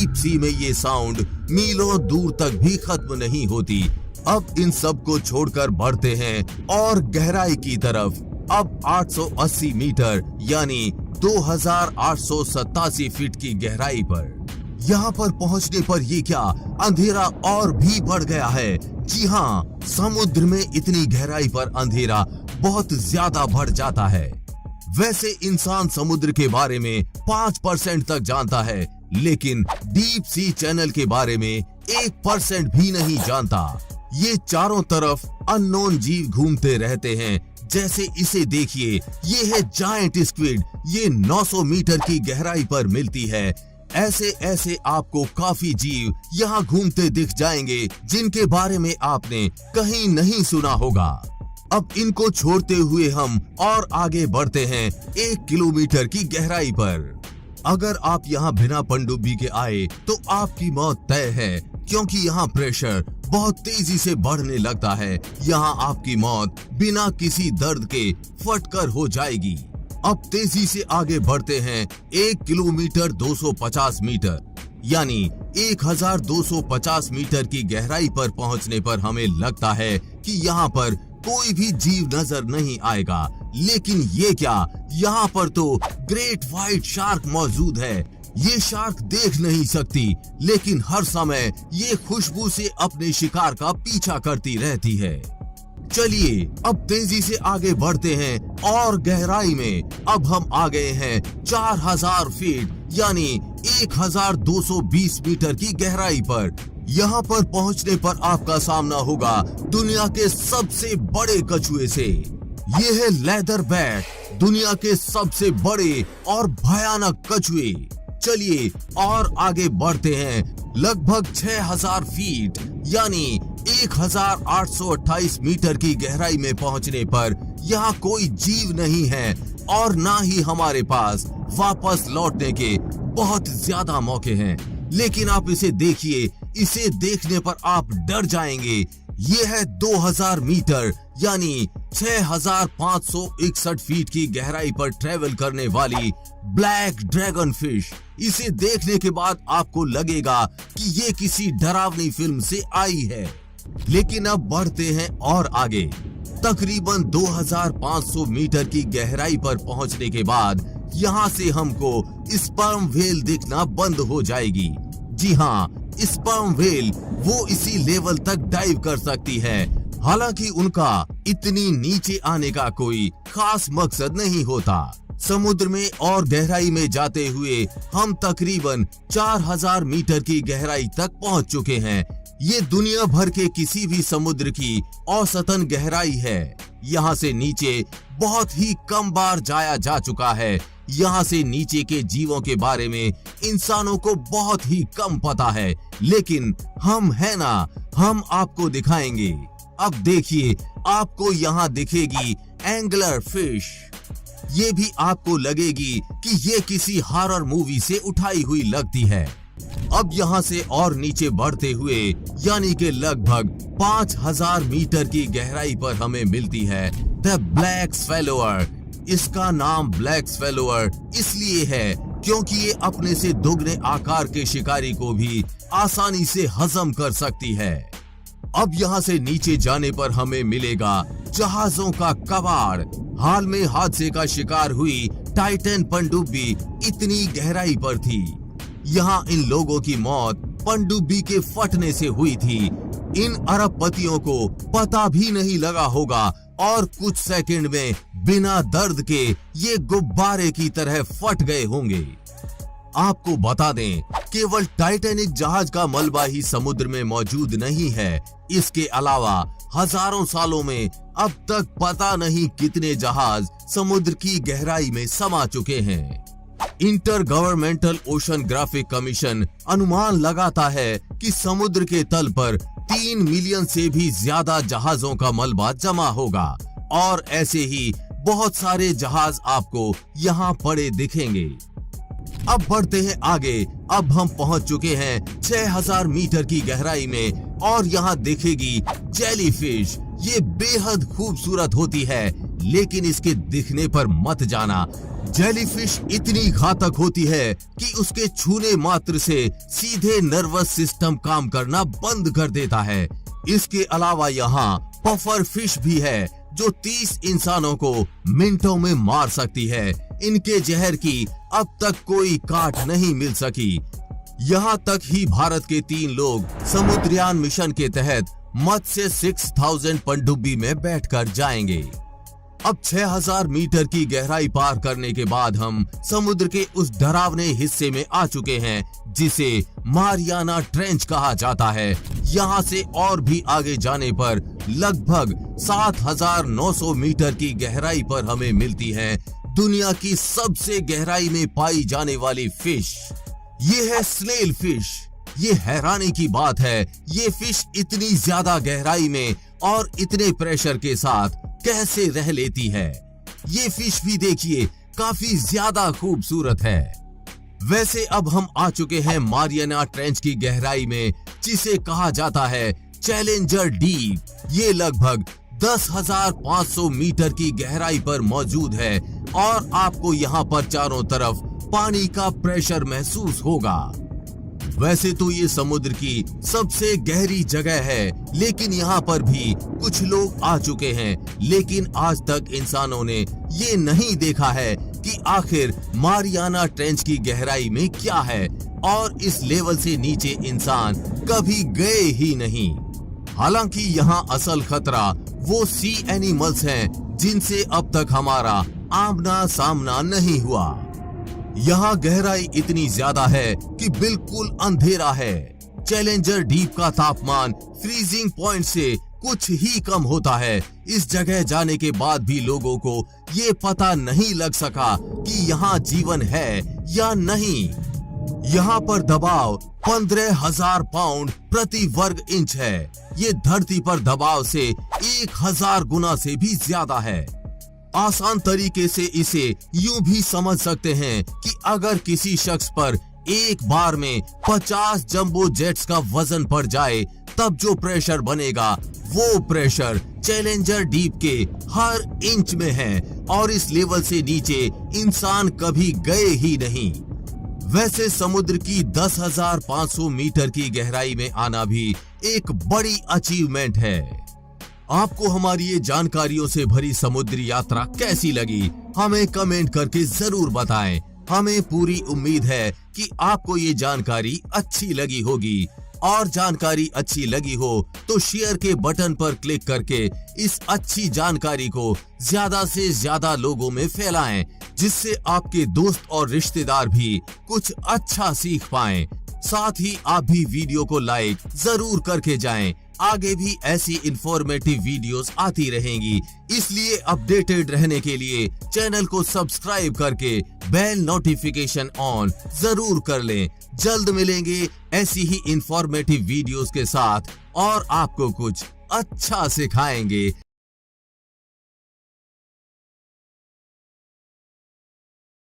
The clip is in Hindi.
डीप सी में ये साउंड मीलों दूर तक भी खत्म नहीं होती। अब इन सब को छोड़कर बढ़ते हैं और गहराई की तरफ। अब 880 मीटर यानी 2887 फीट की गहराई पर। यहाँ पर पहुँचने पर ये क्या, अंधेरा और भी बढ़ गया है। जी हाँ, समुद्र में इतनी गहराई पर अंधेरा बहुत ज्यादा बढ़ जाता है। वैसे इंसान समुद्र के बारे में 5% तक जानता है, लेकिन डीप सी चैनल के बारे में 1% भी नहीं जानता। ये चारों तरफ अननोन जीव घूमते रहते हैं। जैसे इसे देखिए, ये है जायंट स्क्विड। ये 900 मीटर की गहराई पर मिलती है। ऐसे ऐसे आपको काफी जीव यहाँ घूमते दिख जाएंगे जिनके बारे में आपने कहीं नहीं सुना होगा। अब इनको छोड़ते हुए हम और आगे बढ़ते हैं 1 किलोमीटर की गहराई पर। अगर आप यहाँ बिना पनडुब्बी के आए तो आपकी मौत तय है, क्योंकि यहाँ प्रेशर बहुत तेजी से बढ़ने लगता है। यहाँ आपकी मौत बिना किसी दर्द के फटकर हो जाएगी। अब तेजी से आगे बढ़ते हैं 1 किलोमीटर 250 मीटर यानी 1250 मीटर की गहराई पर पहुंचने पर हमें लगता है कि यहाँ पर कोई भी जीव नजर नहीं आएगा। लेकिन ये क्या, यहाँ पर तो ग्रेट व्हाइट शार्क मौजूद है। ये शार्क देख नहीं सकती, लेकिन हर समय ये खुशबू से अपने शिकार का पीछा करती रहती है। चलिए अब तेजी से आगे बढ़ते हैं और गहराई में। अब हम आ गए हैं 4000 फीट यानी 1220 मीटर की गहराई पर। यहाँ पर पहुँचने पर आपका सामना होगा दुनिया के सबसे बड़े कछुए से। ये है लेदर बैक, दुनिया के सबसे बड़े और भयानक कछुए। चलिए और आगे बढ़ते हैं। लगभग 6000 फीट यानी 1828 मीटर की गहराई में पहुंचने पर यहाँ कोई जीव नहीं है और ना ही हमारे पास वापस लौटने के बहुत ज्यादा मौके हैं। लेकिन आप इसे देखिए, इसे देखने पर आप डर जाएंगे। ये है 2000 मीटर यानी 6561 फीट की गहराई पर ट्रेवल करने वाली ब्लैक ड्रैगन फिश। इसे देखने के बाद आपको लगेगा कि ये किसी डरावनी फिल्म से आई है। लेकिन अब बढ़ते हैं और आगे। तकरीबन 2500 मीटर की गहराई पर पहुंचने के बाद यहाँ से हमको स्पर्म व्हेल दिखना बंद हो जाएगी। जी हाँ, स्पर्म व्हेल वो इसी लेवल तक डाइव कर सकती है। हालांकि उनका इतनी नीचे आने का कोई खास मकसद नहीं होता। समुद्र में और गहराई में जाते हुए हम तकरीबन 4000 मीटर की गहराई तक पहुंच चुके हैं। ये दुनिया भर के किसी भी समुद्र की औसतन गहराई है। यहाँ से नीचे बहुत ही कम बार जाया जा चुका है। यहाँ से नीचे के जीवों के बारे में इंसानों को बहुत ही कम पता है, लेकिन हम है ना, हम आपको दिखाएंगे। अब देखिए, आपको यहाँ दिखेगी एंगलर फिश। ये भी आपको लगेगी कि ये किसी हॉरर मूवी से उठाई हुई लगती है। अब यहाँ से और नीचे बढ़ते हुए यानी कि लगभग 5000 मीटर की गहराई पर हमें मिलती है द ब्लैक स्वैलोअर। इसका नाम ब्लैक स्वैलोअर इसलिए है क्योंकि ये अपने से दोगुने आकार के शिकारी को भी आसानी से हजम कर सकती है। अब यहाँ से नीचे जाने पर हमें मिलेगा जहाजों का कबाड़। हाल में हादसे का शिकार हुई टाइटन पनडुब्बी इतनी गहराई पर थी। यहाँ इन लोगों की मौत पनडुब्बी के फटने से हुई थी। इन अरबपतियों को पता भी नहीं लगा होगा और कुछ सेकंड में बिना दर्द के ये गुब्बारे की तरह फट गए होंगे। आपको बता दें, केवल टाइटैनिक जहाज का मलबा ही समुद्र में मौजूद नहीं है। इसके अलावा हजारों सालों में अब तक पता नहीं कितने जहाज समुद्र की गहराई में समा चुके हैं। इंटर गवर्नमेंटल ओशनग्राफिक कमीशन अनुमान लगाता है कि समुद्र के तल पर 3 मिलियन से भी ज्यादा जहाजों का मलबा जमा होगा और ऐसे ही बहुत सारे जहाज आपको यहाँ पड़े दिखेंगे। अब बढ़ते हैं आगे। अब हम पहुंच चुके हैं 6000 मीटर की गहराई में और यहाँ दिखेगी जेलीफिश। ये बेहद खूबसूरत होती है, लेकिन इसके दिखने पर मत जाना, जेलीफिश इतनी घातक होती है कि उसके छूने मात्र से सीधे नर्वस सिस्टम काम करना बंद कर देता है। इसके अलावा यहाँ पफर फिश भी है जो 30 इंसानों को मिनटों में मार सकती है। इनके जहर की अब तक कोई काट नहीं मिल सकी। यहाँ तक ही भारत के 3 लोग समुद्रयान मिशन के तहत मत्स्य 6000 पनडुब्बी में बैठकर जाएंगे। अब 6000 मीटर की गहराई पार करने के बाद हम समुद्र के उस डरावने हिस्से में आ चुके हैं जिसे मारियाना ट्रेंच कहा जाता है। यहाँ से और भी आगे जाने पर लगभग 7900 मीटर की गहराई पर हमें मिलती है दुनिया की सबसे गहराई में पाई जाने वाली फिश। ये है स्नेल फिश। ये हैरानी की बात है, ये फिश इतनी ज्यादा गहराई में और इतने प्रेशर के साथ कैसे रह लेती है। ये फिश भी देखिए काफी ज्यादा खूबसूरत है। वैसे अब हम आ चुके हैं मारियाना ट्रेंच की गहराई में जिसे कहा जाता है चैलेंजर डीप। ये लगभग 10,500 मीटर की गहराई पर मौजूद है और आपको यहाँ पर चारों तरफ पानी का प्रेशर महसूस होगा। वैसे तो ये समुद्र की सबसे गहरी जगह है, लेकिन यहाँ पर भी कुछ लोग आ चुके हैं, लेकिन आज तक इंसानों ने ये नहीं देखा है कि आखिर मारियाना ट्रेंच की गहराई में क्या है और इस लेवल से नीचे इंसान कभी गए ही नहीं। हालांकि यहाँ असल खतरा वो सी एनिमल्स हैं जिनसे अब तक हमारा आमना सामना नहीं हुआ। यहाँ गहराई इतनी ज्यादा है कि बिल्कुल अंधेरा है। चैलेंजर डीप का तापमान फ्रीजिंग पॉइंट से कुछ ही कम होता है। इस जगह जाने के बाद भी लोगों को ये पता नहीं लग सका कि यहाँ जीवन है या नहीं। यहाँ पर दबाव 15,000 पाउंड प्रति वर्ग इंच है। ये धरती पर दबाव से 1000 गुना से भी ज्यादा है। आसान तरीके से इसे यूं भी समझ सकते हैं कि अगर किसी शख्स पर एक बार में 50 जंबो जेट्स का वजन पड़ जाए तब जो प्रेशर बनेगा वो प्रेशर चैलेंजर डीप के हर इंच में है और इस लेवल से नीचे इंसान कभी गए ही नहीं। वैसे समुद्र की 10,500 मीटर की गहराई में आना भी एक बड़ी अचीवमेंट है। आपको हमारी ये जानकारियों से भरी समुद्री यात्रा कैसी लगी हमें कमेंट करके जरूर बताएं। हमें पूरी उम्मीद है कि आपको ये जानकारी अच्छी लगी होगी और जानकारी अच्छी लगी हो तो शेयर के बटन पर क्लिक करके इस अच्छी जानकारी को ज्यादा से ज्यादा लोगों में फैलाएं, जिससे आपके दोस्त और रिश्तेदार भी कुछ अच्छा सीख पाएं। साथ ही आप भी वीडियो को लाइक जरूर करके जाएं। आगे भी ऐसी इंफॉर्मेटिव वीडियोस आती रहेंगी, इसलिए अपडेटेड रहने के लिए चैनल को सब्सक्राइब करके बेल नोटिफिकेशन ऑन जरूर कर लें। जल्द मिलेंगे ऐसी ही इंफॉर्मेटिव वीडियोस के साथ और आपको कुछ अच्छा सिखाएंगे।